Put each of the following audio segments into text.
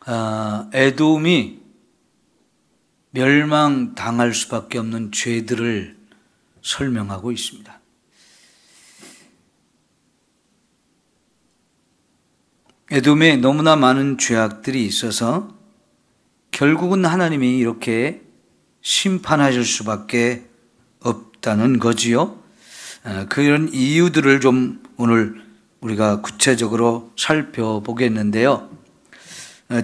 에돔이 멸망당할 수밖에 없는 죄들을 설명하고 있습니다. 에돔에 너무나 많은 죄악들이 있어서 결국은 하나님이 이렇게 심판하실 수밖에 없다는 거지요. 그런 이유들을 좀 오늘 우리가 구체적으로 살펴보겠는데요.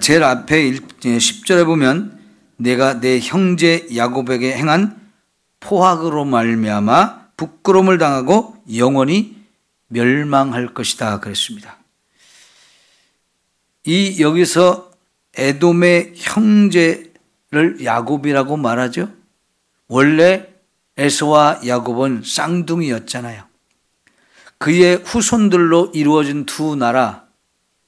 제일 앞에 10절에 보면 내가 내 형제 야곱에게 행한 포악으로 말미암아 부끄러움을 당하고 영원히 멸망할 것이다 그랬습니다. 여기서 에돔의 형제를 야곱이라고 말하죠. 원래 에서와 야곱은 쌍둥이였잖아요. 그의 후손들로 이루어진 두 나라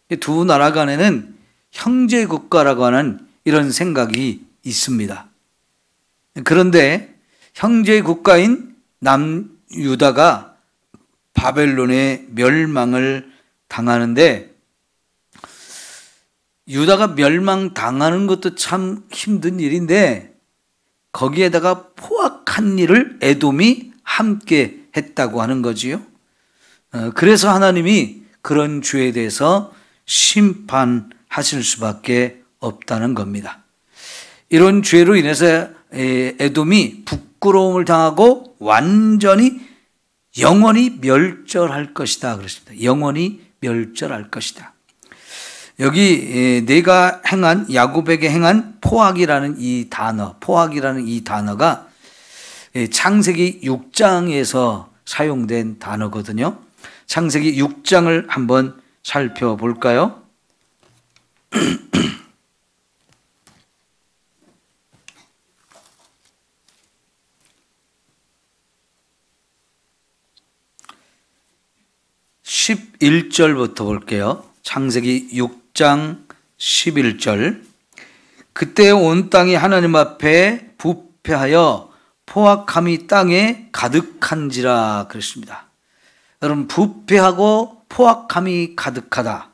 간에는 형제 국가라고 하는 이런 생각이 있습니다. 그런데 형제 국가인 남유다가 바벨론의 멸망을 당하는데, 유다가 멸망당하는 것도 참 힘든 일인데 거기에다가 포악한 일을 에돔이 함께 했다고 하는 거지요. 그래서 하나님이 그런 죄에 대해서 심판하실 수밖에 없다는 겁니다. 이런 죄로 인해서 에돔이 부끄러움을 당하고 완전히 영원히 멸절할 것이다 그랬습니다. 영원히 멸절할 것이다. 여기 내가 행한 야곱에게 행한 포악이라는 이 단어가 창세기 6장에서 사용된 단어거든요. 창세기 6장을 한번 살펴볼까요? (11절부터) 볼게요. 창세기 6장 11절. 그때 온 땅이 하나님 앞에 부패하여 포악함이 땅에 가득한지라 그랬습니다. 여러분, 부패하고 포악함이 가득하다.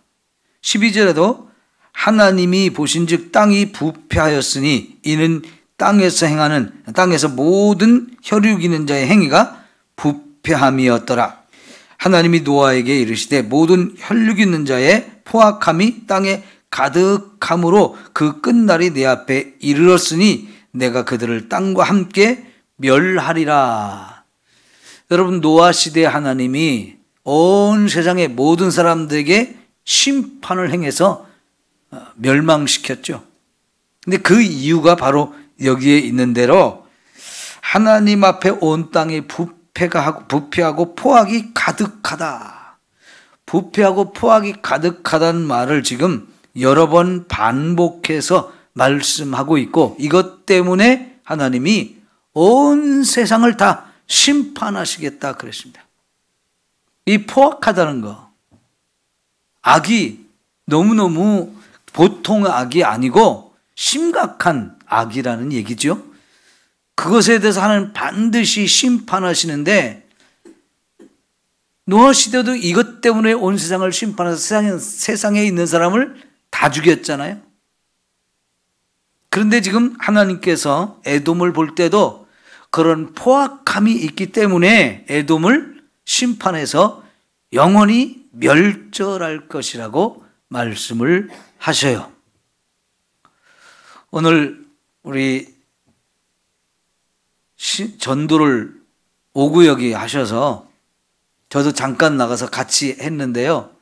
12절에도 하나님이 보신즉 땅이 부패하였으니 이는 땅에서 모든 혈육 있는 자의 행위가 부패함이었더라. 하나님이 노아에게 이르시되 모든 혈육 있는 자의 포악함이 땅에 가득함으로 그 끝날이 내 앞에 이르렀으니 내가 그들을 땅과 함께 멸하리라. 여러분, 노아 시대 하나님이 온 세상의 모든 사람들에게 심판을 행해서 멸망시켰죠. 근데 그 이유가 바로 여기에 있는 대로 하나님 앞에 온 땅에 부패하고 포악이 가득하다. 부패하고 포악이 가득하다는 말을 지금 여러 번 반복해서 말씀하고 있고, 이것 때문에 하나님이 온 세상을 다 심판하시겠다 그랬습니다. 이 포악하다는 거, 악이 너무너무 보통 악이 아니고 심각한 악이라는 얘기죠. 그것에 대해서 하나님 반드시 심판하시는데, 노아 시대도 이것 때문에 온 세상을 심판해서 세상에 있는 사람을 다 죽였잖아요. 그런데 지금 하나님께서 에돔을 볼 때도 그런 포악함이 있기 때문에 에돔을 심판해서 영원히 멸절할 것이라고 말씀을 하셔요. 오늘 우리 전도를 오구역이 하셔서 저도 잠깐 나가서 같이 했는데요.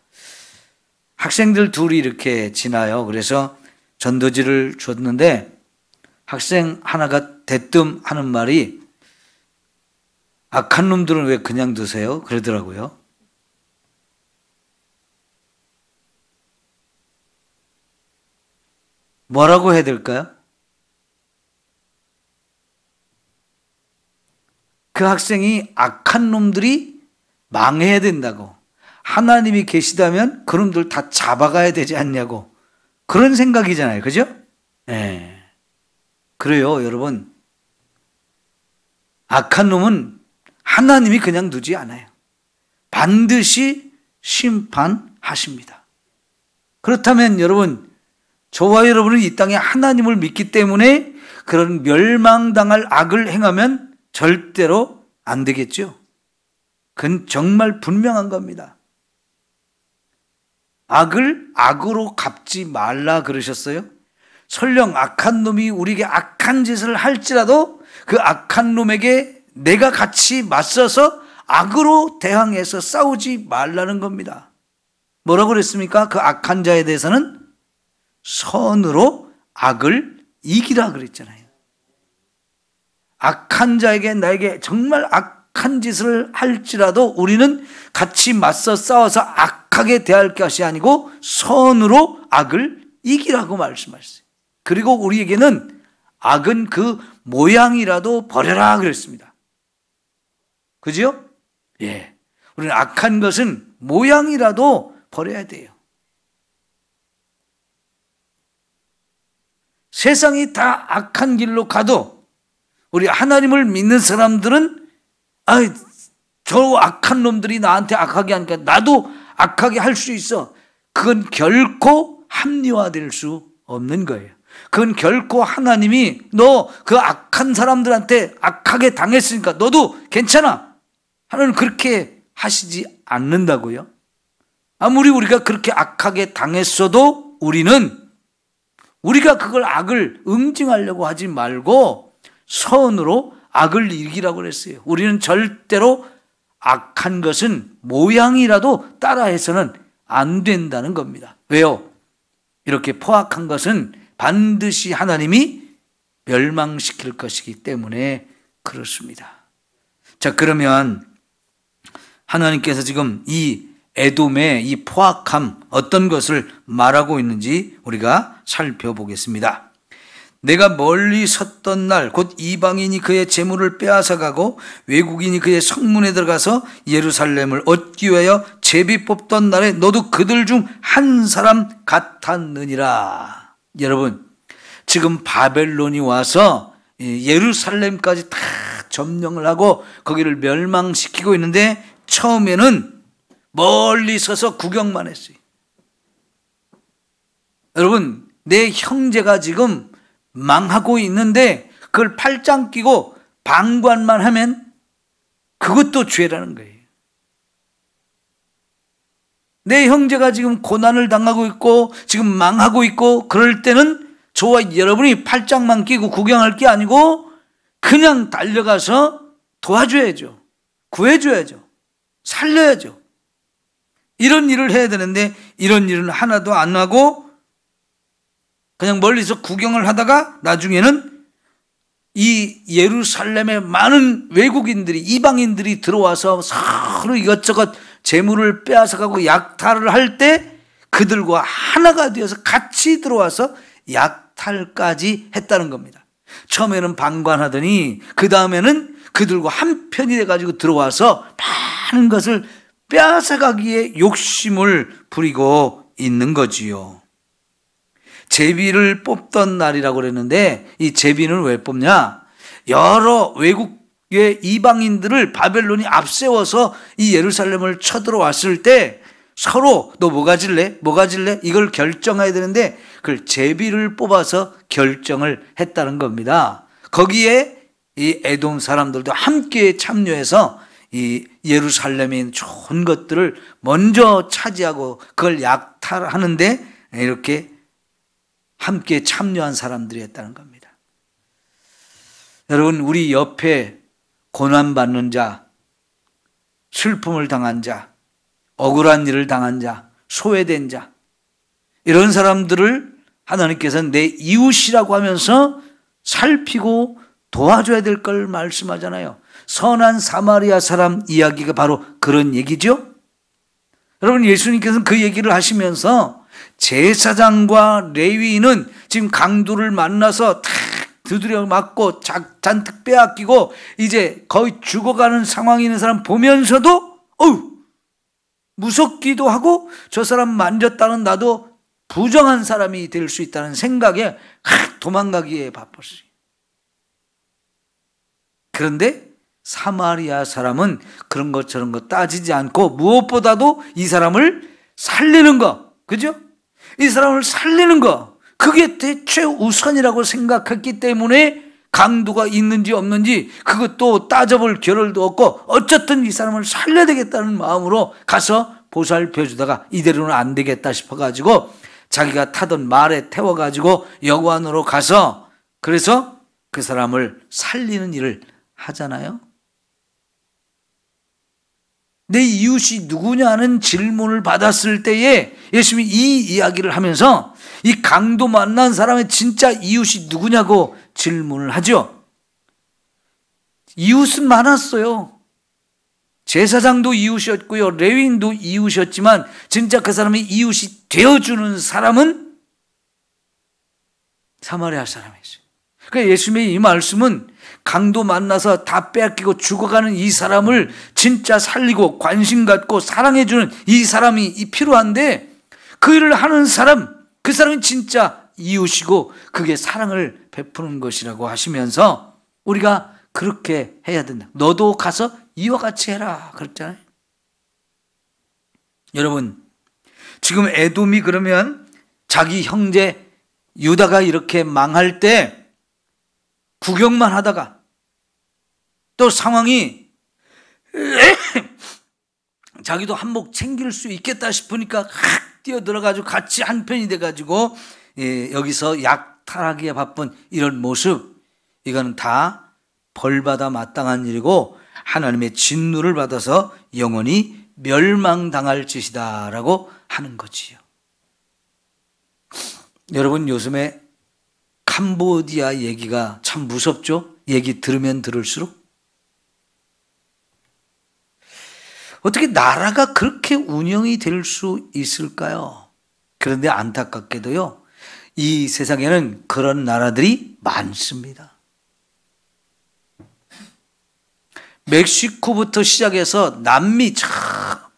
학생들 둘이 이렇게 지나요. 그래서 전도지를 줬는데 학생 하나가 대뜸 하는 말이 악한 놈들은 왜 그냥 두세요? 그러더라고요. 뭐라고 해야 될까요? 그 학생이 악한 놈들이 망해야 된다고, 하나님이 계시다면 그놈들 다 잡아가야 되지 않냐고, 그런 생각이잖아요. 그죠? 네. 그래요, 여러분. 악한 놈은 하나님이 그냥 두지 않아요. 반드시 심판하십니다. 그렇다면 여러분, 저와 여러분은 이 땅에 하나님을 믿기 때문에 그런 멸망당할 악을 행하면 절대로 안 되겠죠. 그건 정말 분명한 겁니다. 악을 악으로 갚지 말라 그러셨어요? 설령 악한 놈이 우리에게 악한 짓을 할지라도 그 악한 놈에게 내가 같이 맞서서 악으로 대항해서 싸우지 말라는 겁니다. 뭐라고 그랬습니까? 그 악한 자에 대해서는 선으로 악을 이기라 그랬잖아요. 악한 자에게 나에게 정말 악한 짓을 할지라도 우리는 같이 맞서 싸워서 악하게 대할 것이 아니고 선으로 악을 이기라고 말씀하셨어요. 그리고 우리에게는 악은 그 모양이라도 버려라 그랬습니다. 그죠? 예. 우리는 악한 것은 모양이라도 버려야 돼요. 세상이 다 악한 길로 가도 우리 하나님을 믿는 사람들은 저 악한 놈들이 나한테 악하게 하니까 나도 악하게 할 수 있어. 그건 결코 합리화될 수 없는 거예요. 그건 결코 하나님이 너 그 악한 사람들한테 악하게 당했으니까 너도 괜찮아. 하나님 그렇게 하시지 않는다고요. 아무리 우리가 그렇게 악하게 당했어도 우리가 그걸 악을 응징하려고 하지 말고 선으로 악을 이기라고 그랬어요. 우리는 절대로 악한 것은 모양이라도 따라해서는 안 된다는 겁니다. 왜요? 이렇게 포악한 것은 반드시 하나님이 멸망시킬 것이기 때문에 그렇습니다. 자, 그러면 하나님께서 지금 이 에돔의 이 포악함 어떤 것을 말하고 있는지 우리가 살펴보겠습니다. 내가 멀리 섰던 날 곧 이방인이 그의 재물을 빼앗아가고 외국인이 그의 성문에 들어가서 예루살렘을 얻기 위하여 제비 뽑던 날에 너도 그들 중 한 사람 같았느니라. 여러분, 지금 바벨론이 와서 예루살렘까지 다 점령을 하고 거기를 멸망시키고 있는데 처음에는 멀리 서서 구경만 했어요. 여러분, 내 형제가 지금 망하고 있는데 그걸 팔짱 끼고 방관만 하면 그것도 죄라는 거예요. 내 형제가 지금 고난을 당하고 있고 지금 망하고 있고 그럴 때는 저와 여러분이 팔짱만 끼고 구경할 게 아니고 그냥 달려가서 도와줘야죠. 구해줘야죠. 살려야죠. 이런 일을 해야 되는데 이런 일은 하나도 안 하고 그냥 멀리서 구경을 하다가 나중에는 이 예루살렘에 많은 외국인들이 이방인들이 들어와서 서로 이것저것 재물을 빼앗아가고 약탈을 할 때 그들과 하나가 되어서 같이 들어와서 약탈까지 했다는 겁니다. 처음에는 방관하더니 그 다음에는 그들과 한편이 돼가지고 들어와서 많은 것을 빼앗아가기에 욕심을 부리고 있는 거지요. 제비를 뽑던 날이라고 그랬는데 이 제비는 왜 뽑냐? 여러 외국의 이방인들을 바벨론이 앞세워서 이 예루살렘을 쳐들어왔을 때 서로 너 뭐 가질래? 뭐 가질래? 이걸 결정해야 되는데 그걸 제비를 뽑아서 결정을 했다는 겁니다. 거기에 이 에돔 사람들도 함께 참여해서 이 예루살렘에 있는 좋은 것들을 먼저 차지하고 그걸 약탈하는데 이렇게 함께 참여한 사람들이 했다는 겁니다. 여러분, 우리 옆에 고난받는 자, 슬픔을 당한 자, 억울한 일을 당한 자, 소외된 자, 이런 사람들을 하나님께서는 내 이웃이라고 하면서 살피고 도와줘야 될 걸 말씀하잖아요. 선한 사마리아 사람 이야기가 바로 그런 얘기죠. 여러분, 예수님께서는 그 얘기를 하시면서 제사장과 레위인은 지금 강도를 만나서 다 두드려 맞고 잔뜩 빼앗기고 이제 거의 죽어가는 상황이 있는 사람 보면서도 무섭기도 하고 저 사람 만졌다는 나도 부정한 사람이 될 수 있다는 생각에 도망가기에 바빴어요. 그런데 사마리아 사람은 그런 것 저런 거 따지지 않고 무엇보다도 이 사람을 살리는 거, 그죠? 이 사람을 살리는 거, 그게 대체 우선이라고 생각했기 때문에 강도가 있는지 없는지 그것도 따져볼 겨를도 없고 어쨌든 이 사람을 살려야 되겠다는 마음으로 가서 보살펴주다가 이대로는 안 되겠다 싶어가지고 자기가 타던 말에 태워가지고 여관으로 가서 그래서 그 사람을 살리는 일을 하잖아요. 내 이웃이 누구냐는 질문을 받았을 때에 예수님이 이 이야기를 하면서 이 강도 만난 사람의 진짜 이웃이 누구냐고 질문을 하죠. 이웃은 많았어요. 제사장도 이웃이었고요, 레위인도 이웃이었지만 진짜 그 사람의 이웃이 되어주는 사람은 사마리아 사람이었어요. 그러니까 예수님의 이 말씀은 강도 만나서 다 빼앗기고 죽어가는 이 사람을 진짜 살리고 관심 갖고 사랑해주는 이 사람이 필요한데 그 일을 하는 사람, 그 사람이 진짜 이웃이고 그게 사랑을 베푸는 것이라고 하시면서 우리가 그렇게 해야 된다. 너도 가서 이와 같이 해라 그랬잖아요. 여러분, 지금 에돔이 그러면 자기 형제 유다가 이렇게 망할 때 구경만 하다가 또 상황이 자기도 한몫 챙길 수 있겠다 싶으니까 뛰어들어가지고 같이 한편이 돼가지고 여기서 약탈하기에 바쁜 이런 모습, 이거는 다 벌받아 마땅한 일이고 하나님의 진노를 받아서 영원히 멸망당할 짓이다 라고 하는 거지요. 여러분, 요즘에 캄보디아 얘기가 참 무섭죠? 얘기 들으면 들을수록. 어떻게 나라가 그렇게 운영이 될 수 있을까요? 그런데 안타깝게도요, 이 세상에는 그런 나라들이 많습니다. 멕시코부터 시작해서 남미,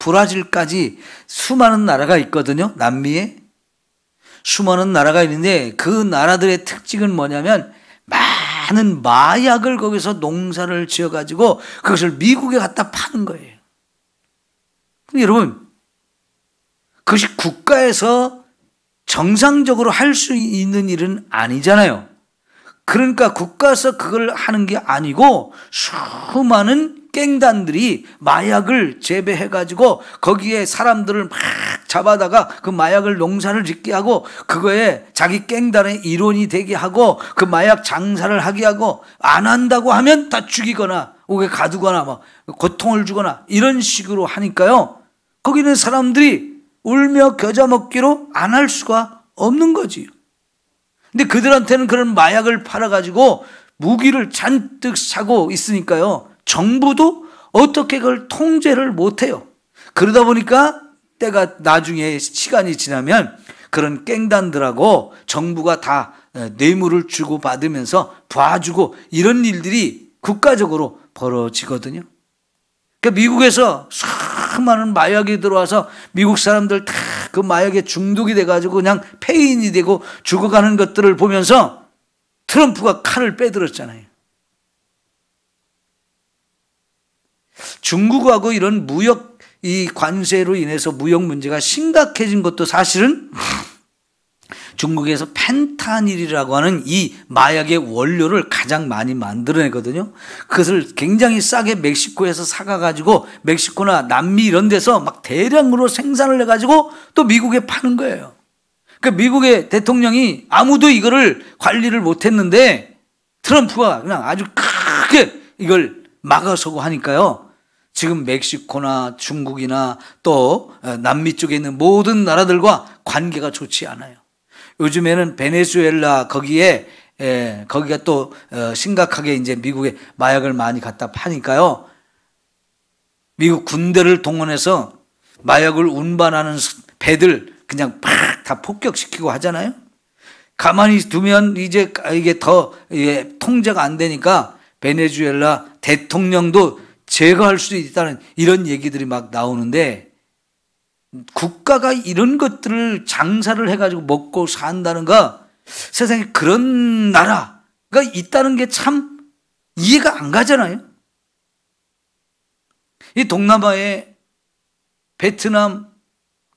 브라질까지 수많은 나라가 있거든요. 남미에 수많은 나라가 있는데 그 나라들의 특징은 뭐냐면 많은 마약을 거기서 농사를 지어가지고 그것을 미국에 갖다 파는 거예요. 여러분, 그것이 국가에서 정상적으로 할 수 있는 일은 아니잖아요. 그러니까 국가에서 그걸 하는 게 아니고 수많은 갱단들이 마약을 재배해가지고 거기에 사람들을 막 잡아다가 그 마약을 농사를 짓게 하고 그거에 자기 갱단의 일원이 되게 하고 그 마약 장사를 하게 하고 안 한다고 하면 다 죽이거나 옥에 가두거나 막 고통을 주거나 이런 식으로 하니까요, 거기는 사람들이 울며 겨자 먹기로 안 할 수가 없는 거지요. 근데 그들한테는 그런 마약을 팔아가지고 무기를 잔뜩 사고 있으니까요, 정부도 어떻게 그걸 통제를 못해요. 그러다 보니까 때가 나중에 시간이 지나면 그런 갱단들하고 정부가 다 뇌물을 주고 받으면서 봐주고 이런 일들이 국가적으로 벌어지거든요. 그러니까 미국에서 수많은 마약이 들어와서 미국 사람들 다 그 마약에 중독이 돼가지고 그냥 폐인이 되고 죽어가는 것들을 보면서 트럼프가 칼을 빼들었잖아요. 중국하고 이런 무역 이 관세로 인해서 무역 문제가 심각해진 것도 사실은 중국에서 펜타닐이라고 하는 이 마약의 원료를 가장 많이 만들어내거든요. 그것을 굉장히 싸게 멕시코에서 사가가지고 멕시코나 남미 이런 데서 막 대량으로 생산을 해가지고 또 미국에 파는 거예요. 그러니까 미국의 대통령이 아무도 이거를 관리를 못했는데 트럼프가 그냥 아주 크게 이걸 막아서고 하니까요, 지금 멕시코나 중국이나 또 남미 쪽에 있는 모든 나라들과 관계가 좋지 않아요. 요즘에는 베네수엘라 거기가 또 심각하게 이제 미국에 마약을 많이 갖다 파니까요, 미국 군대를 동원해서 마약을 운반하는 배들 그냥 팍 다 폭격시키고 하잖아요. 가만히 두면 이제 이게 더 통제가 안 되니까 베네수엘라 대통령도 제거할 수도 있다는 이런 얘기들이 막 나오는데, 국가가 이런 것들을 장사를 해가지고 먹고 산다는 거, 세상에 그런 나라가 있다는 게 참 이해가 안 가잖아요. 이 동남아에 베트남,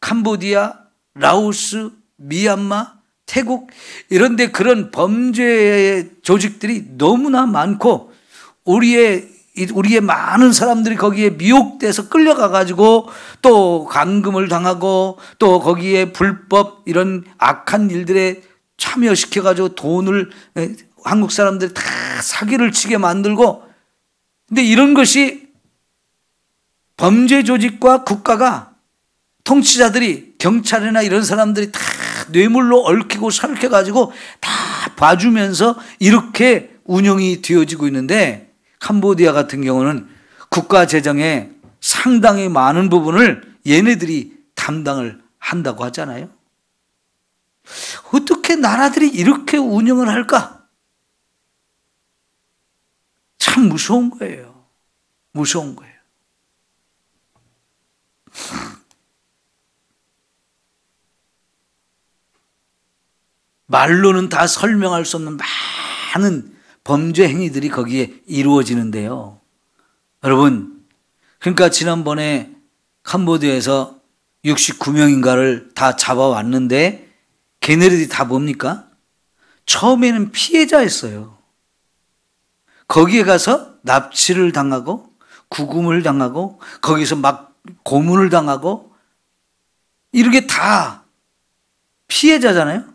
캄보디아, 라오스, 미얀마, 태국 이런 데 그런 범죄 조직들이 너무나 많고 우리의 많은 사람들이 거기에 미혹돼서 끌려가 가지고 또 감금을 당하고 또 거기에 불법 이런 악한 일들에 참여시켜 가지고 돈을 한국 사람들 다 사기를 치게 만들고, 근데 이런 것이 범죄 조직과 국가가 통치자들이 경찰이나 이런 사람들이 다 뇌물로 얽히고 설켜 가지고 다 봐주면서 이렇게 운영이 되어지고 있는데, 캄보디아 같은 경우는 국가 재정의 상당히 많은 부분을 얘네들이 담당을 한다고 하잖아요. 어떻게 나라들이 이렇게 운영을 할까? 참 무서운 거예요. 무서운 거예요. 말로는 다 설명할 수 없는 많은 범죄 행위들이 거기에 이루어지는데요. 여러분, 그러니까 지난번에 캄보디아에서 69명인가를 다 잡아왔는데 걔네들이 다 뭡니까? 처음에는 피해자였어요. 거기에 가서 납치를 당하고 구금을 당하고 거기서 막 고문을 당하고 이렇게 다 피해자잖아요.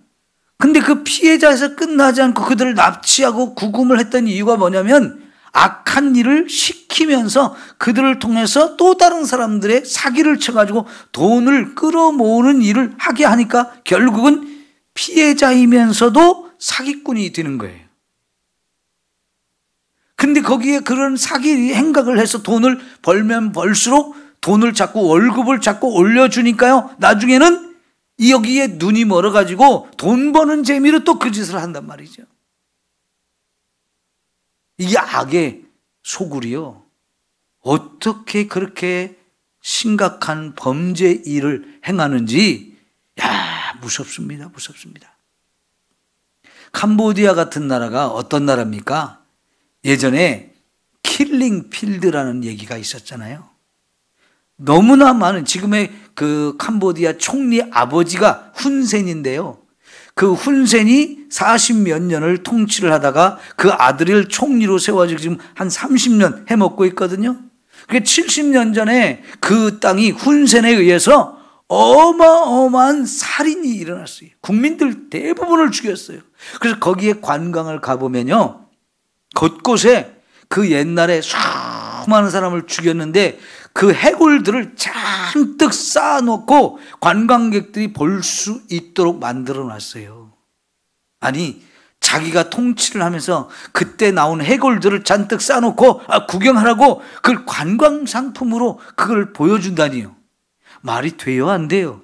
근데 그 피해자에서 끝나지 않고 그들을 납치하고 구금을 했던 이유가 뭐냐면 악한 일을 시키면서 그들을 통해서 또 다른 사람들의 사기를 쳐가지고 돈을 끌어모으는 일을 하게 하니까 결국은 피해자이면서도 사기꾼이 되는 거예요. 근데 거기에 그런 사기 행각을 해서 돈을 벌면 벌수록 돈을 자꾸 월급을 자꾸 올려주니까요, 나중에는 여기에 눈이 멀어가지고 돈 버는 재미로 또 그 짓을 한단 말이죠. 이게 악의 소굴이요. 어떻게 그렇게 심각한 범죄 일을 행하는지, 무섭습니다. 무섭습니다. 캄보디아 같은 나라가 어떤 나라입니까? 예전에 킬링 필드라는 얘기가 있었잖아요. 너무나 많은, 지금의 그 캄보디아 총리 아버지가 훈센인데요. 그 훈센이 40몇 년을 통치를 하다가 그 아들을 총리로 세워지고 지금 한 30년 해먹고 있거든요. 그게 70년 전에 그 땅이 훈센에 의해서 어마어마한 살인이 일어났어요. 국민들 대부분을 죽였어요. 그래서 거기에 관광을 가보면요, 곳곳에 그 옛날에 수많은 사람을 죽였는데 그 해골들을 잔뜩 쌓아놓고 관광객들이 볼 수 있도록 만들어 놨어요. 아니, 자기가 통치를 하면서 그때 나온 해골들을 잔뜩 쌓아놓고 구경하라고 그걸 관광 상품으로 그걸 보여준다니요. 말이 돼요, 안 돼요?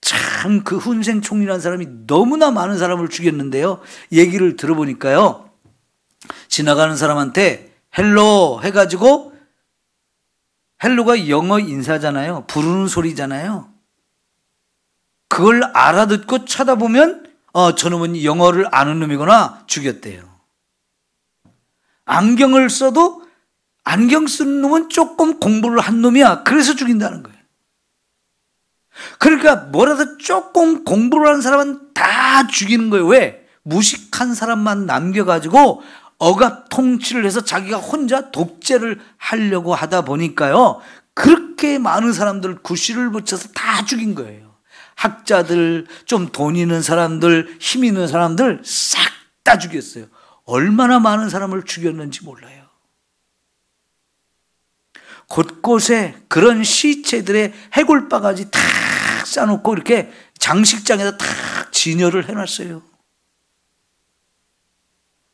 참, 그 훈센 총리라는 사람이 너무나 많은 사람을 죽였는데요, 얘기를 들어보니까요, 지나가는 사람한테 헬로 해가지고, 헬로가 영어 인사잖아요. 부르는 소리잖아요. 그걸 알아듣고 쳐다보면 저놈은 영어를 아는 놈이구나, 죽였대요. 안경을 써도 안경 쓰는 놈은 조금 공부를 한 놈이야, 그래서 죽인다는 거예요. 그러니까 뭐라도 조금 공부를 하는 사람은 다 죽이는 거예요. 왜? 무식한 사람만 남겨가지고 억압 통치를 해서 자기가 혼자 독재를 하려고 하다 보니까요, 그렇게 많은 사람들 구실을 붙여서 다 죽인 거예요. 학자들, 좀 돈 있는 사람들, 힘 있는 사람들 싹 다 죽였어요. 얼마나 많은 사람을 죽였는지 몰라요. 곳곳에 그런 시체들의 해골바가지 탁 싸놓고 이렇게 장식장에다 탁 진열을 해놨어요.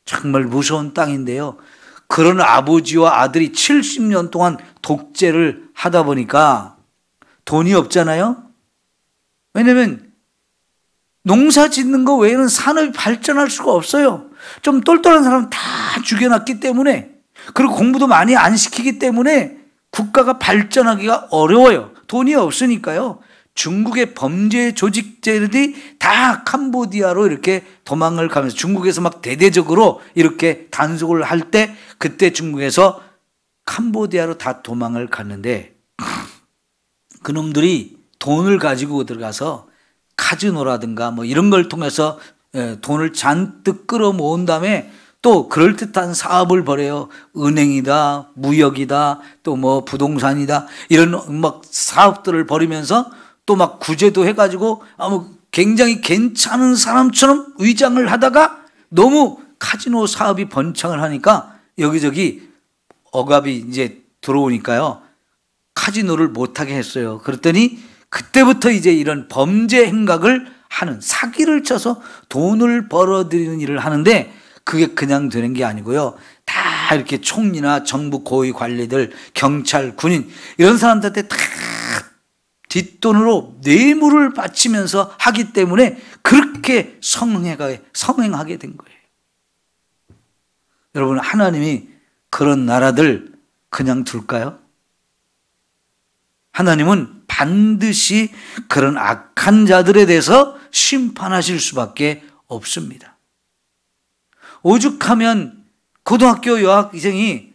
정말 무서운 땅인데요, 그런 아버지와 아들이 70년 동안 독재를 하다 보니까 돈이 없잖아요. 왜냐면 농사 짓는 거 외에는 산업이 발전할 수가 없어요. 좀 똘똘한 사람 다 죽여놨기 때문에, 그리고 공부도 많이 안 시키기 때문에 국가가 발전하기가 어려워요. 돈이 없으니까요. 중국의 범죄 조직들이 다 캄보디아로 이렇게 도망을 가면서, 중국에서 막 대대적으로 이렇게 단속을 할 때 그때 중국에서 캄보디아로 다 도망을 갔는데, 그놈들이 돈을 가지고 들어가서 카지노라든가 뭐 이런 걸 통해서 돈을 잔뜩 끌어모은 다음에 또 그럴듯한 사업을 벌여요. 은행이다, 무역이다, 또 뭐 부동산이다, 이런 막 사업들을 벌이면서 또 막 구제도 해가지고 굉장히 괜찮은 사람처럼 위장을 하다가 너무 카지노 사업이 번창을 하니까 여기저기 억압이 이제 들어오니까요, 카지노를 못하게 했어요. 그랬더니 그때부터 이제 이런 범죄 행각을 하는, 사기를 쳐서 돈을 벌어들이는 일을 하는데, 그게 그냥 되는 게 아니고요, 다 이렇게 총리나 정부 고위 관리들, 경찰, 군인 이런 사람들한테 다 뒷돈으로 뇌물을 바치면서 하기 때문에 그렇게 성행하게 된 거예요. 여러분, 하나님이 그런 나라들 그냥 둘까요? 하나님은 반드시 그런 악한 자들에 대해서 심판하실 수밖에 없습니다. 오죽하면 고등학교 여학생이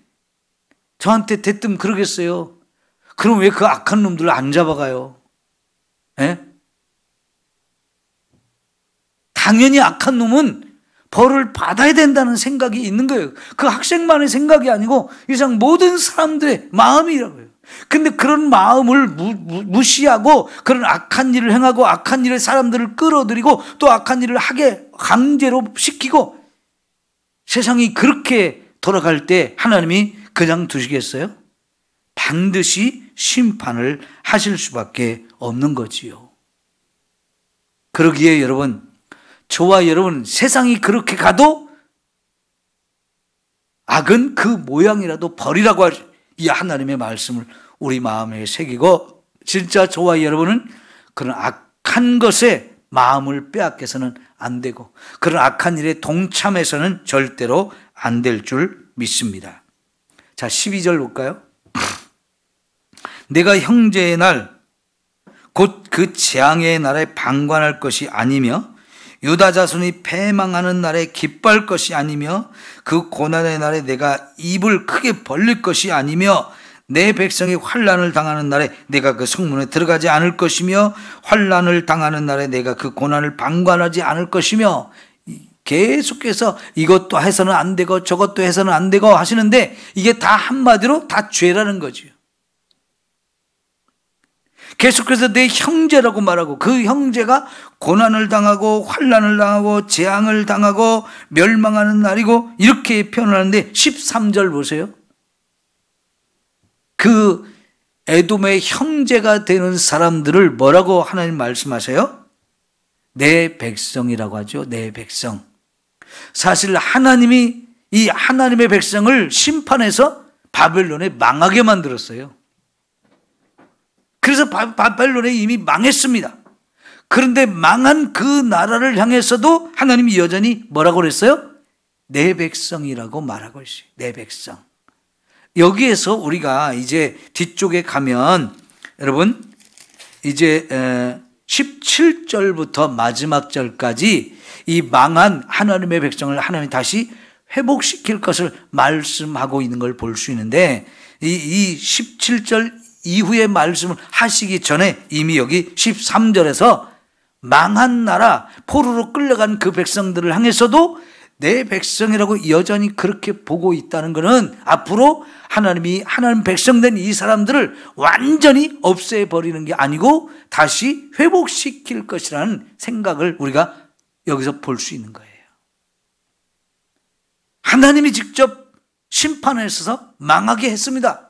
저한테 대뜸 그러겠어요. 그럼 왜 그 악한 놈들을 안 잡아가요? 예? 당연히 악한 놈은 벌을 받아야 된다는 생각이 있는 거예요. 그 학생만의 생각이 아니고 이상 모든 사람들의 마음이라고요. 근데 그런 마음을 무시하고 그런 악한 일을 행하고 악한 일에 사람들을 끌어들이고 또 악한 일을 하게 강제로 시키고 세상이 그렇게 돌아갈 때 하나님이 그냥 두시겠어요? 반드시 심판을 하실 수밖에 없는 거지요. 그러기에 여러분, 저와 여러분, 세상이 그렇게 가도 악은 그 모양이라도 버리라고 하죠. 이 하나님의 말씀을 우리 마음에 새기고, 진짜 저와 여러분은 그런 악한 것에 마음을 빼앗겨서는 안 되고 그런 악한 일에 동참해서는 절대로 안 될 줄 믿습니다. 자, 12절 볼까요? 내가 형제의 날 곧 그 재앙의 날에 방관할 것이 아니며 유다 자손이 패망하는 날에 기뻐할 것이 아니며 그 고난의 날에 내가 입을 크게 벌릴 것이 아니며 내 백성이 환난을 당하는 날에 내가 그 성문에 들어가지 않을 것이며 환난을 당하는 날에 내가 그 고난을 방관하지 않을 것이며, 계속해서 이것도 해서는 안 되고 저것도 해서는 안 되고 하시는데 이게 다 한마디로 다 죄라는 거죠. 계속해서 내 형제라고 말하고 그 형제가 고난을 당하고 환난을 당하고 재앙을 당하고 멸망하는 날이고 이렇게 표현하는데 13절 보세요. 그 에돔의 형제가 되는 사람들을 뭐라고 하나님 말씀하세요? 내 백성이라고 하죠. 내 백성. 사실 하나님이 이 하나님의 백성을 심판해서 바벨론에 망하게 만들었어요. 그래서 바벨론에 이미 망했습니다. 그런데 망한 그 나라를 향해서도 하나님이 여전히 뭐라고 그랬어요? 내 백성이라고 말하고 있어요. 내 백성. 여기에서 우리가 이제 뒤쪽에 가면 여러분 이제 17절부터 마지막 절까지 이 망한 하나님의 백성을 하나님이 다시 회복시킬 것을 말씀하고 있는 걸 볼 수 있는데, 이 17절 이후의 말씀을 하시기 전에 이미 여기 13절에서 망한 나라, 포로로 끌려간 그 백성들을 향해서도 내 백성이라고 여전히 그렇게 보고 있다는 것은 앞으로 하나님이 하나님 백성된 이 사람들을 완전히 없애버리는 게 아니고 다시 회복시킬 것이라는 생각을 우리가 여기서 볼 수 있는 거예요. 하나님이 직접 심판하셔서 망하게 했습니다.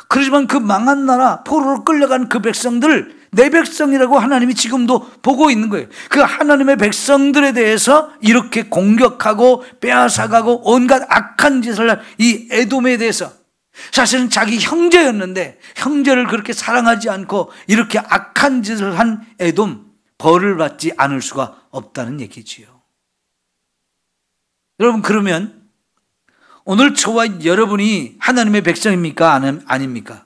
그렇지만 그 망한 나라, 포로로 끌려간 그 백성들, 내 백성이라고 하나님이 지금도 보고 있는 거예요. 그 하나님의 백성들에 대해서 이렇게 공격하고 빼앗아가고 온갖 악한 짓을 한 이 에돔에 대해서, 사실은 자기 형제였는데 형제를 그렇게 사랑하지 않고 이렇게 악한 짓을 한 에돔, 벌을 받지 않을 수가 없다는 얘기지요. 여러분, 그러면 오늘 저와 여러분이 하나님의 백성입니까? 아닙니까?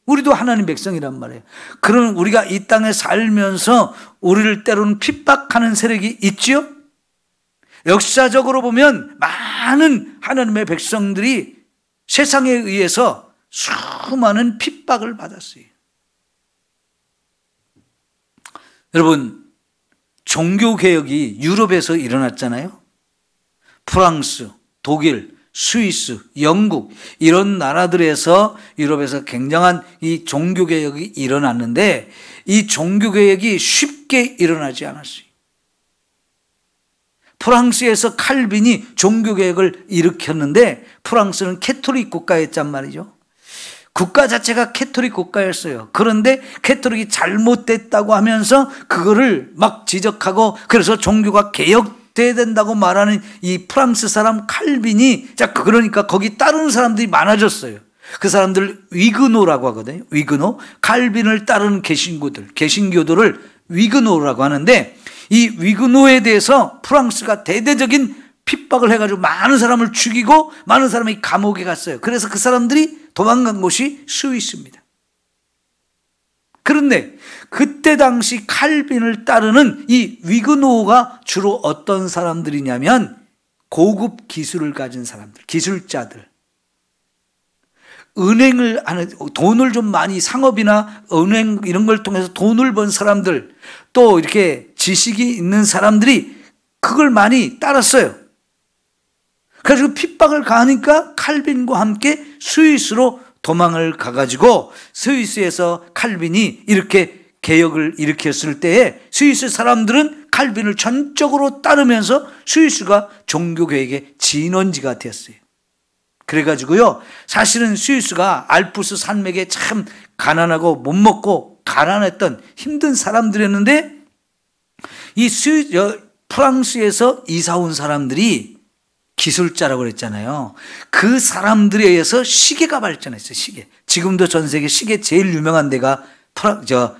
우리도 하나님 백성이란 말이에요. 그럼 우리가 이 땅에 살면서 우리를 때로는 핍박하는 세력이 있지요? 역사적으로 보면 많은 하나님의 백성들이 세상에 의해서 수많은 핍박을 받았어요. 여러분, 종교개혁이 유럽에서 일어났잖아요. 프랑스, 독일, 스위스, 영국 이런 나라들에서 유럽에서 굉장한 이 종교개혁이 일어났는데 이 종교개혁이 쉽게 일어나지 않았어요. 프랑스에서 칼빈이 종교개혁을 일으켰는데 프랑스는 캐토릭 국가였단 말이죠. 국가 자체가 캐토릭 국가였어요. 그런데 캐토릭이 잘못됐다고 하면서 그거를 막 지적하고 그래서 종교가 개혁돼야 된다고 말하는 이 프랑스 사람 칼빈이 그러니까 거기 따르는 사람들이 많아졌어요. 그 사람들 위그노라고 하거든요. 위그노. 칼빈을 따르는 개신교도를 위그노라고 하는데 이 위그노에 대해서 프랑스가 대대적인 핍박을 해가지고 많은 사람을 죽이고 많은 사람이 감옥에 갔어요. 그래서 그 사람들이 도망간 곳이 스위스입니다. 그런데 그때 당시 칼빈을 따르는 이 위그노가 주로 어떤 사람들이냐면 고급 기술을 가진 사람들, 기술자들. 은행을 하는, 돈을 좀 많이 상업이나 은행 이런 걸 통해서 돈을 번 사람들, 또 이렇게 지식이 있는 사람들이 그걸 많이 따랐어요. 그래서 핍박을 가하니까 칼빈과 함께 스위스로 도망을 가가지고 스위스에서 칼빈이 이렇게 개혁을 일으켰을 때에 스위스 사람들은 칼빈을 전적으로 따르면서 스위스가 종교개혁의 진원지가 되었어요. 그래가지고요, 사실은 스위스가 알프스 산맥에 참 가난하고 못 먹고 가난했던 힘든 사람들이었는데 이 프랑스에서 이사 온 사람들이 기술자라고 그랬잖아요. 그 사람들에 의해서 시계가 발전했어요. 시계. 지금도 전 세계 시계 제일 유명한 데가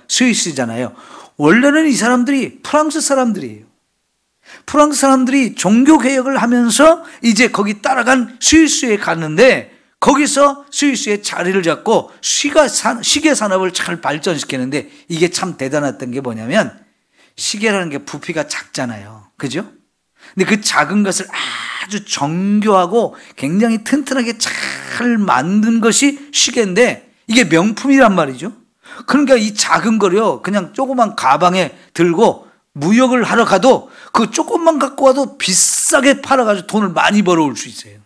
스위스잖아요. 원래는 이 사람들이 프랑스 사람들이에요. 프랑스 사람들이 종교개혁을 하면서 이제 거기 따라간 스위스에 갔는데 거기서 스위스에 자리를 잡고 시계 산업을 잘 발전시키는데 이게 참 대단했던 게 뭐냐면 시계라는 게 부피가 작잖아요. 그죠? 근데 그 작은 것을 아주 정교하고 굉장히 튼튼하게 잘 만든 것이 시계인데 이게 명품이란 말이죠. 그러니까 이 작은 거를요, 그냥 조그만 가방에 들고 무역을 하러 가도 그 조금만 갖고 와도 비싸게 팔아가지고 돈을 많이 벌어올 수 있어요.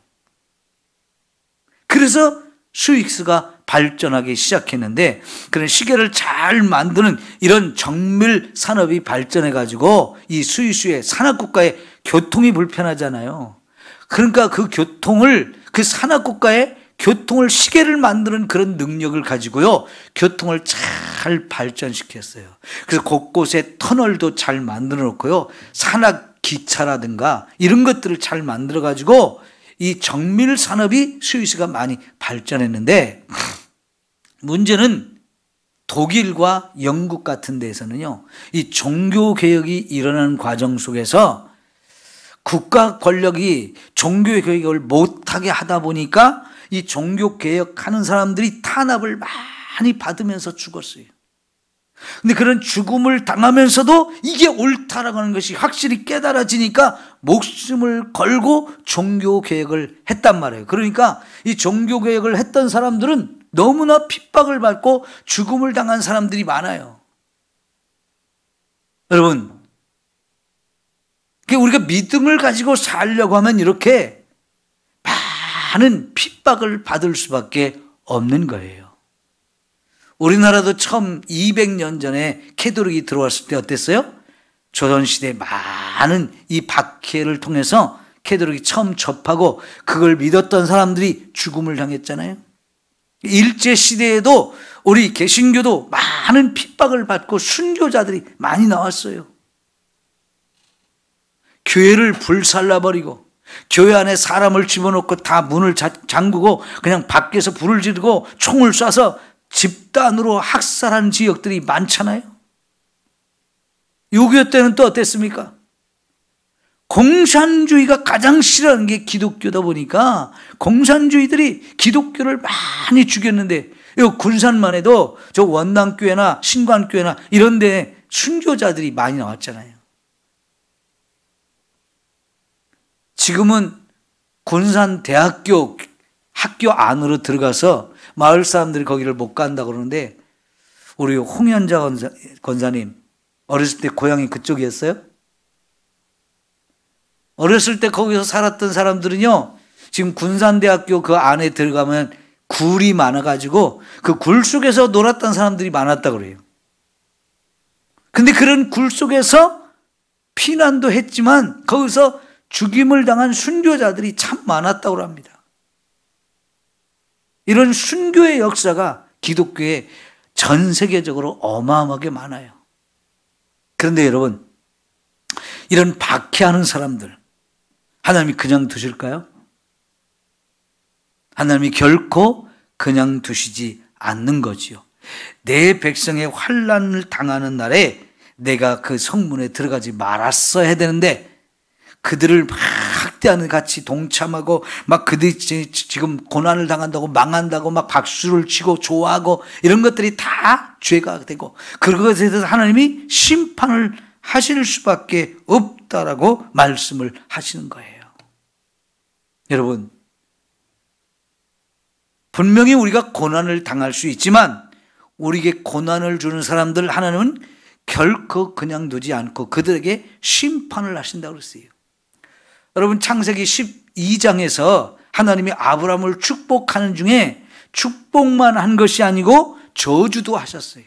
그래서 스위스가 발전하기 시작했는데 그런 시계를 잘 만드는 이런 정밀 산업이 발전해가지고 이 스위스의 산악국가의 교통이 불편하잖아요. 그러니까 그 산악국가의 교통을 시계를 만드는 그런 능력을 가지고요, 교통을 잘 발전시켰어요. 그래서 곳곳에 터널도 잘 만들어 놓고요, 산악 기차라든가 이런 것들을 잘 만들어 가지고 이 정밀 산업이 스위스가 많이 발전했는데 문제는 독일과 영국 같은 데에서는요, 이 종교개혁이 일어나는 과정 속에서 국가 권력이 종교개혁을 못하게 하다 보니까 이 종교개혁하는 사람들이 탄압을 많이 받으면서 죽었어요. 근데 그런 죽음을 당하면서도 이게 옳다라고 하는 것이 확실히 깨달아지니까 목숨을 걸고 종교개혁을 했단 말이에요. 그러니까 이 종교개혁을 했던 사람들은 너무나 핍박을 받고 죽음을 당한 사람들이 많아요. 여러분, 우리가 믿음을 가지고 살려고 하면 이렇게 많은 핍박을 받을 수밖에 없는 거예요. 우리나라도 처음 200년 전에 캐토릭이 들어왔을 때 어땠어요? 조선시대에 많은 이 박해를 통해서 캐토릭이 처음 접하고 그걸 믿었던 사람들이 죽음을 당했잖아요. 일제시대에도 우리 개신교도 많은 핍박을 받고 순교자들이 많이 나왔어요. 교회를 불살라버리고 교회 안에 사람을 집어넣고 다 문을 잠그고 그냥 밖에서 불을 지르고 총을 쏴서 집단으로 학살한 지역들이 많잖아요. 6.25 때는 또 어땠습니까? 공산주의가 가장 싫어하는 게 기독교다 보니까 공산주의들이 기독교를 많이 죽였는데 군산만 해도 저 원당교회나 신관교회나 이런 데 순교자들이 많이 나왔잖아요. 지금은 군산 대학교 학교 안으로 들어가서 마을 사람들이 거기를 못 간다고 그러는데 우리 홍현자 권사님 어렸을 때 고향이 그쪽이었어요? 어렸을 때 거기서 살았던 사람들은요, 지금 군산대학교 그 안에 들어가면 굴이 많아가지고 그 굴 속에서 놀았던 사람들이 많았다고 그래요. 근데 그런 굴 속에서 피난도 했지만 거기서 죽임을 당한 순교자들이 참 많았다고 합니다. 이런 순교의 역사가 기독교에 전 세계적으로 어마어마하게 많아요. 그런데 여러분, 이런 박해하는 사람들 하나님이 그냥 두실까요? 하나님이 결코 그냥 두시지 않는 거지요. 내 백성의 환난을 당하는 날에 내가 그 성문에 들어가지 말았어야 되는데 그들을 막 학대하는 같이 동참하고 막 그들이 지금 고난을 당한다고 망한다고 막 박수를 치고 좋아하고 이런 것들이 다 죄가 되고 그것에 대해서 하나님이 심판을 하실 수밖에 없다라고 말씀을 하시는 거예요. 여러분, 분명히 우리가 고난을 당할 수 있지만 우리에게 고난을 주는 사람들 하나님은 결코 그냥 두지 않고 그들에게 심판을 하신다고 그랬어요. 여러분, 창세기 12장에서 하나님이 아브라함을 축복하는 중에 축복만 한 것이 아니고 저주도 하셨어요.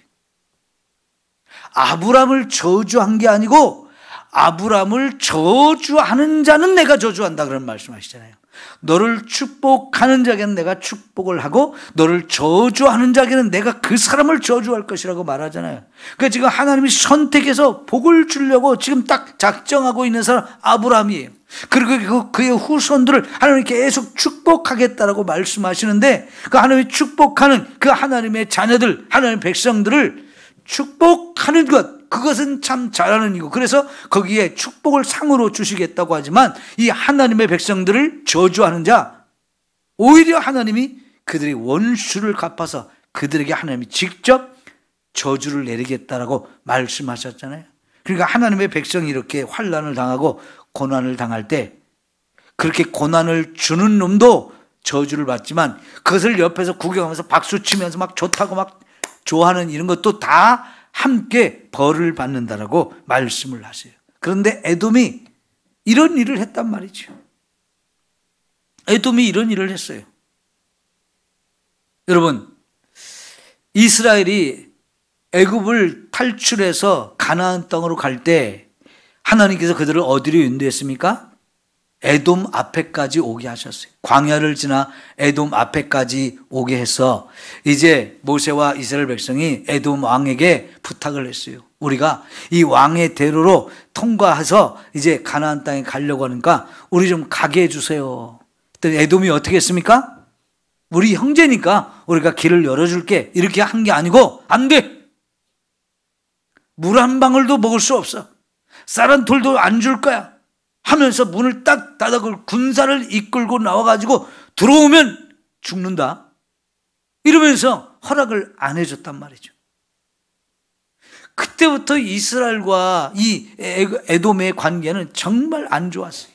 아브라함을 저주한 게 아니고 아브라함을 저주하는 자는 내가 저주한다 그런 말씀하시잖아요. 너를 축복하는 자에게는 내가 축복을 하고 너를 저주하는 자에게는 내가 그 사람을 저주할 것이라고 말하잖아요. 그러니까 지금 하나님이 선택해서 복을 주려고 지금 딱 작정하고 있는 사람 아브라함이에요. 그리고 그의 후손들을 하나님이 계속 축복하겠다라고 말씀하시는데 그 하나님이 축복하는 그 하나님의 자녀들, 하나님의 백성들을 축복하는 것, 그것은 참 잘하는 이고 그래서 거기에 축복을 상으로 주시겠다고 하지만 이 하나님의 백성들을 저주하는 자, 오히려 하나님이 그들의 원수를 갚아서 그들에게 하나님이 직접 저주를 내리겠다라고 말씀하셨잖아요. 그러니까 하나님의 백성이 이렇게 환난을 당하고 고난을 당할 때 그렇게 고난을 주는 놈도 저주를 받지만 그것을 옆에서 구경하면서 박수 치면서 막 좋다고 막 좋아하는 이런 것도 다 함께 벌을 받는다라고 말씀을 하세요. 그런데 에돔이 이런 일을 했단 말이죠. 에돔이 이런 일을 했어요. 여러분, 이스라엘이 애굽을 탈출해서 가나안 땅으로 갈 때 하나님께서 그들을 어디로 인도했습니까? 에돔 앞에까지 오게 하셨어요. 광야를 지나 에돔 앞에까지 오게 해서 이제 모세와 이스라엘 백성이 에돔 왕에게 부탁을 했어요. 우리가 이 왕의 대로로 통과해서 이제 가나안 땅에 가려고 하니까 우리 좀 가게 해주세요. 그랬더니 에돔이 어떻게 했습니까? 우리 형제니까 우리가 길을 열어줄게. 이렇게 한 게 아니고 안 돼. 물 한 방울도 먹을 수 없어. 쌀 한 톨도 안 줄 거야. 하면서 문을 딱 닫아고 군사를 이끌고 나와가지고 들어오면 죽는다. 이러면서 허락을 안 해줬단 말이죠. 그때부터 이스라엘과 이 에돔의 관계는 정말 안 좋았어요.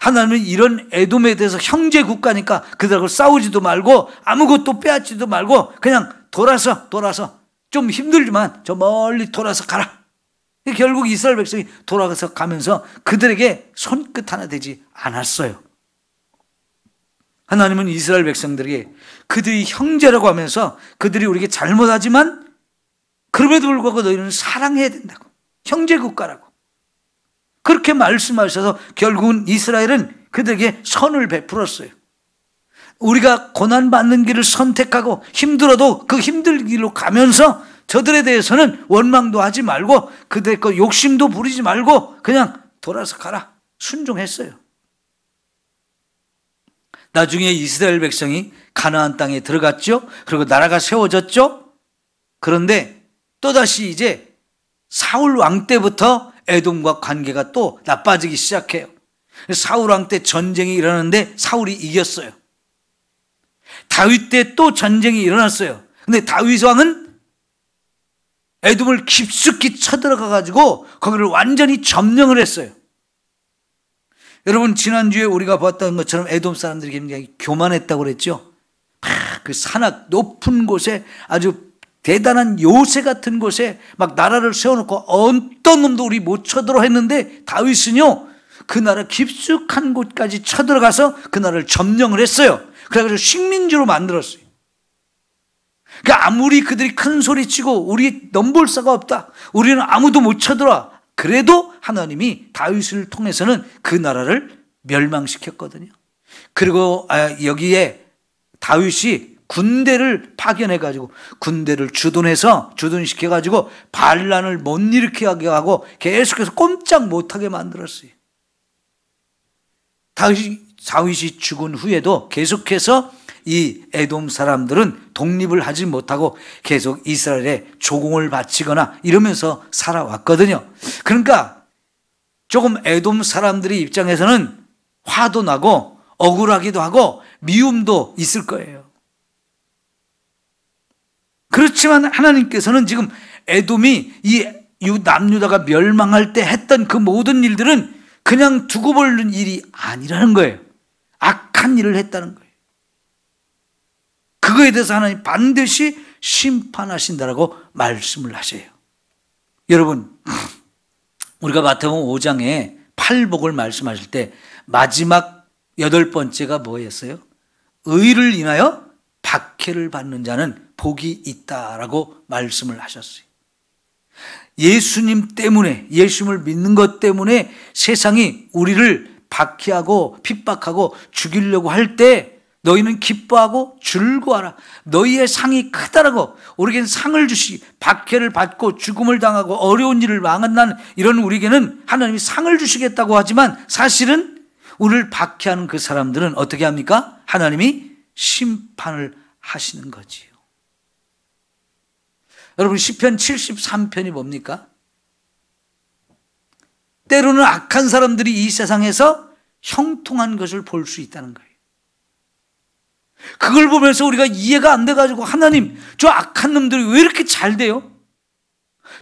하나님은 이런 에돔에 대해서 형제 국가니까 그들하고 싸우지도 말고 아무것도 빼앗지도 말고 그냥 돌아서 좀 힘들지만 저 멀리 돌아서 가라. 결국 이스라엘 백성이 돌아가서 가면서 그들에게 손끝 하나 되지 않았어요. 하나님은 이스라엘 백성들에게 그들이 형제라고 하면서 그들이 우리에게 잘못하지만 그럼에도 불구하고 너희는 사랑해야 된다고. 형제 국가라고. 그렇게 말씀하셔서 결국은 이스라엘은 그들에게 선을 베풀었어요. 우리가 고난받는 길을 선택하고 힘들어도 그 힘든 길로 가면서 저들에 대해서는 원망도 하지 말고 그들 거 욕심도 부리지 말고 그냥 돌아서 가라. 순종했어요. 나중에 이스라엘 백성이 가나안 땅에 들어갔죠. 그리고 나라가 세워졌죠. 그런데 또다시 이제 사울 왕 때부터 에돔과 관계가 또 나빠지기 시작해요. 사울 왕 때 전쟁이 일어났는데 사울이 이겼어요. 다윗 때 또 전쟁이 일어났어요. 근데 다윗 왕은 에돔을 깊숙이 쳐들어가 가지고 거기를 완전히 점령을 했어요. 여러분, 지난주에 우리가 봤던 것처럼 에돔 사람들이 굉장히 교만했다고 그랬죠. 그 산악 높은 곳에 아주 대단한 요새 같은 곳에 막 나라를 세워놓고 어떤 놈도 우리 못 쳐들어 했는데 다윗은요, 그 나라 깊숙한 곳까지 쳐들어가서 그 나라를 점령을 했어요. 그래가지고 식민지로 만들었어요. 그러니까 아무리 그들이 큰 소리 치고 우리 넘볼사가 없다, 우리는 아무도 못 쳐들어, 그래도 하나님이 다윗을 통해서는 그 나라를 멸망시켰거든요. 그리고 여기에 다윗이 군대를 파견해가지고 군대를 주둔시켜가지고 반란을 못 일으키게 하고 계속해서 꼼짝 못하게 만들었어요. 다윗이 죽은 후에도 계속해서 이 에돔 사람들은 독립을 하지 못하고 계속 이스라엘에 조공을 바치거나 이러면서 살아왔거든요. 그러니까 조금 에돔 사람들의 입장에서는 화도 나고 억울하기도 하고 미움도 있을 거예요. 그렇지만 하나님께서는 지금 에돔이 이 남유다가 멸망할 때 했던 그 모든 일들은 그냥 두고 보는 일이 아니라는 거예요. 악한 일을 했다는 거예요. 그거에 대해서 하나님 반드시 심판하신다라고 말씀을 하세요. 여러분, 우리가 마태복음 5장에 팔복을 말씀하실 때 마지막 8번째가 뭐였어요? 의를 인하여 박해를 받는 자는 복이 있다라고 말씀을 하셨어요. 예수님 때문에, 예수님을 믿는 것 때문에 세상이 우리를 박해하고 핍박하고 죽이려고 할 때 너희는 기뻐하고 즐거워하라. 너희의 상이 크다라고, 우리에겐 상을 박해를 받고 죽음을 당하고 어려운 일을 만난 이런 우리에게는 하나님이 상을 주시겠다고 하지만 사실은 우리를 박해하는 그 사람들은 어떻게 합니까? 하나님이 심판을 하시는 거지요. 여러분, 시편 73편이 뭡니까? 때로는 악한 사람들이 이 세상에서 형통한 것을 볼 수 있다는 거예요. 그걸 보면서 우리가 이해가 안 돼가지고, 하나님, 저 악한 놈들이 왜 이렇게 잘 돼요?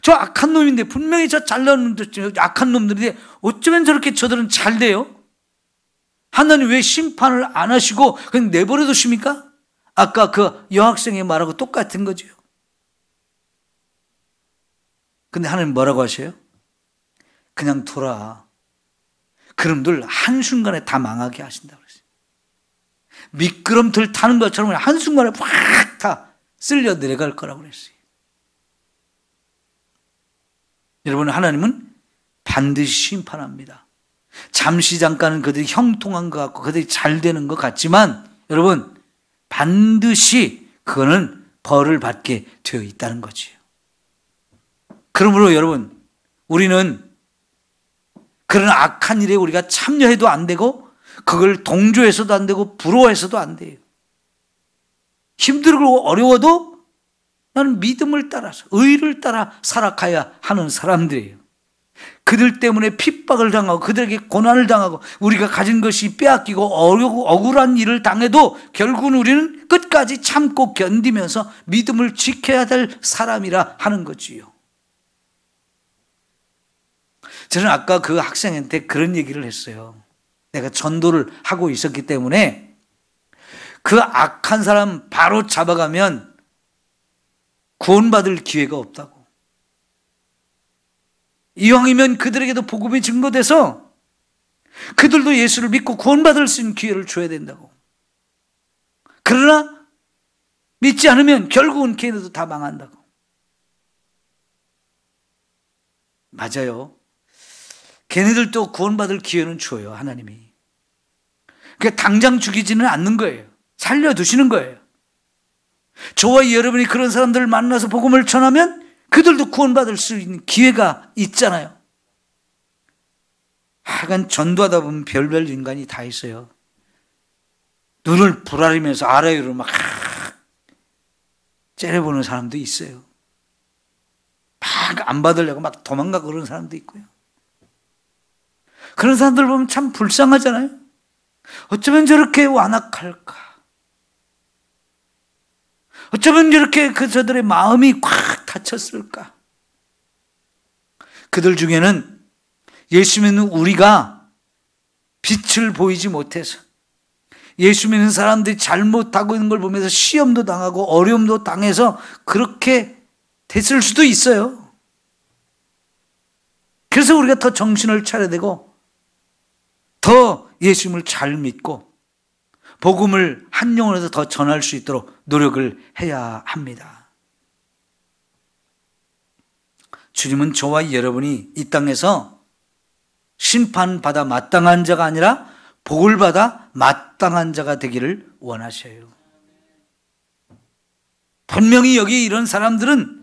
저 악한 놈인데, 분명히 저 잘난 악한 놈들인데 어쩌면 저렇게 저들은 잘 돼요? 하나님 왜 심판을 안 하시고 그냥 내버려 두십니까? 아까 그 여학생의 말하고 똑같은 거죠. 근데 하나님 뭐라고 하셔요? 그냥 둬라. 그놈들 한순간에 다 망하게 하신다고 그랬어요. 미끄럼틀 타는 것처럼 한순간에 확 다 쓸려 내려갈 거라고 그랬어요. 여러분, 하나님은 반드시 심판합니다. 잠시 잠깐은 그들이 형통한 것 같고 그들이 잘 되는 것 같지만 여러분, 반드시 그거는 벌을 받게 되어 있다는 거지요. 그러므로 여러분, 우리는 그런 악한 일에 우리가 참여해도 안 되고 그걸 동조해서도 안 되고 부러워해서도 안 돼요. 힘들고 어려워도 나는 믿음을 따라서 의를 따라 살아가야 하는 사람들이에요. 그들 때문에 핍박을 당하고 그들에게 고난을 당하고 우리가 가진 것이 빼앗기고 어려고 억울한 일을 당해도 결국은 우리는 끝까지 참고 견디면서 믿음을 지켜야 될 사람이라 하는 거지요. 저는 아까 그 학생한테 그런 얘기를 했어요. 내가 전도를 하고 있었기 때문에 그 악한 사람 바로 잡아가면 구원받을 기회가 없다고. 이왕이면 그들에게도 복음이 증거돼서 그들도 예수를 믿고 구원받을 수 있는 기회를 줘야 된다고. 그러나 믿지 않으면 결국은 걔네도 다 망한다고. 맞아요. 걔네들도 구원받을 기회는 줘요, 하나님이. 그러니까 당장 죽이지는 않는 거예요. 살려두시는 거예요. 저와 여러분이 그런 사람들을 만나서 복음을 전하면 그들도 구원받을 수 있는 기회가 있잖아요. 하여간 전도하다 보면 별별 인간이 다 있어요. 눈을 부라리면서 아래로 막 째려보는 사람도 있어요. 막 안 받으려고 막 도망가고 그러는 사람도 있고요. 그런 사람들 보면 참 불쌍하잖아요. 어쩌면 저렇게 완악할까? 어쩌면 저렇게 저들의 마음이 꽉 닫혔을까? 그들 중에는 예수 믿는 우리가 빛을 보이지 못해서 예수 믿는 사람들이 잘못하고 있는 걸 보면서 시험도 당하고 어려움도 당해서 그렇게 됐을 수도 있어요. 그래서 우리가 더 정신을 차려야 되고 더 예수님을 잘 믿고 복음을 한 영혼에서 더 전할 수 있도록 노력을 해야 합니다. 주님은 저와 여러분이 이 땅에서 심판받아 마땅한 자가 아니라 복을 받아 마땅한 자가 되기를 원하셔요. 분명히 여기 이런 사람들은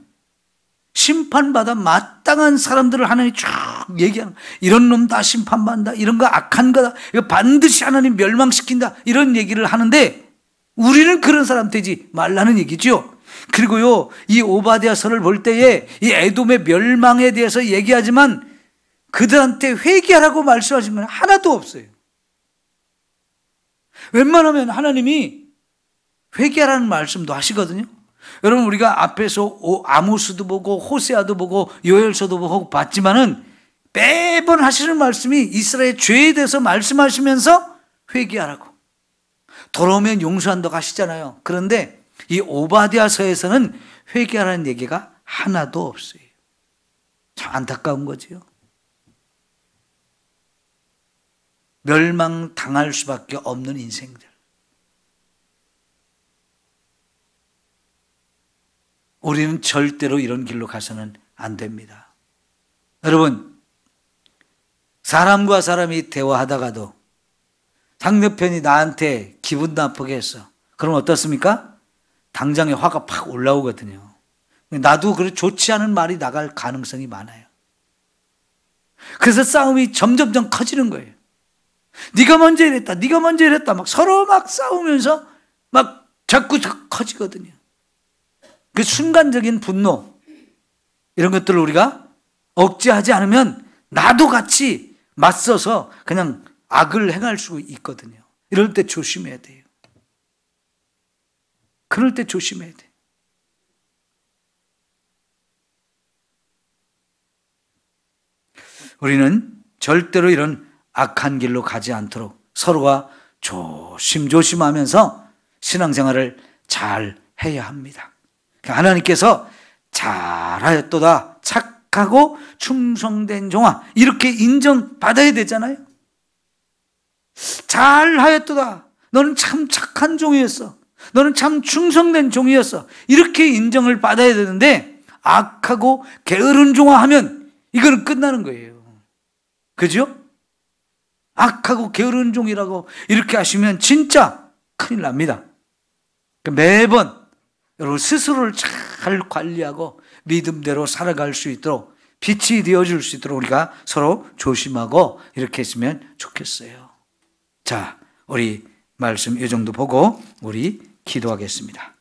심판받아 마땅한 사람들을 하나님이 쫙 얘기하는, 이런 놈 다 심판받는다, 이런 거 악한 거다, 이거 반드시 하나님 멸망시킨다, 이런 얘기를 하는데 우리는 그런 사람 되지 말라는 얘기죠. 그리고요, 이 오바댜서를 볼 때에 이 에돔의 멸망에 대해서 얘기하지만 그들한테 회개하라고 말씀하신 건 하나도 없어요. 웬만하면 하나님이 회개하라는 말씀도 하시거든요. 여러분, 우리가 앞에서 아모스도 보고 호세아도 보고 요엘서도 보고 봤지만은 매번 하시는 말씀이 이스라엘 죄에 대해서 말씀하시면서 회개하라고, 돌아오면 용서한다고 하시잖아요. 그런데 이 오바댜서에서는 회개하라는 얘기가 하나도 없어요. 참 안타까운 거지요. 멸망당할 수밖에 없는 인생들. 우리는 절대로 이런 길로 가서는 안 됩니다. 여러분, 사람과 사람이 대화하다가도 상대편이 나한테 기분 나쁘게 했어. 그럼 어떻습니까? 당장에 화가 팍 올라오거든요. 나도 그렇게 좋지 않은 말이 나갈 가능성이 많아요. 그래서 싸움이 점점점 커지는 거예요. 네가 먼저 이랬다, 네가 먼저 이랬다, 막 서로 막 싸우면서 막 자꾸 커지거든요. 그 순간적인 분노, 이런 것들을 우리가 억제하지 않으면 나도 같이 맞서서 그냥 악을 행할 수 있거든요. 이럴 때 조심해야 돼요. 그럴 때 조심해야 돼요. 우리는 절대로 이런 악한 길로 가지 않도록 서로가 조심조심하면서 신앙생활을 잘 해야 합니다. 하나님께서 잘하였도다, 착하고 충성된 종아, 이렇게 인정받아야 되잖아요. 잘하였도다, 너는 참 착한 종이었어, 너는 참 충성된 종이었어, 이렇게 인정을 받아야 되는데 악하고 게으른 종아 하면 이거는 끝나는 거예요. 그죠? 악하고 게으른 종이라고 이렇게 하시면 진짜 큰일 납니다. 매번 여러분 스스로를 잘 관리하고 믿음대로 살아갈 수 있도록, 빛이 되어줄 수 있도록 우리가 서로 조심하고 이렇게 했으면 좋겠어요. 자, 우리 말씀 이 정도 보고 우리 기도하겠습니다.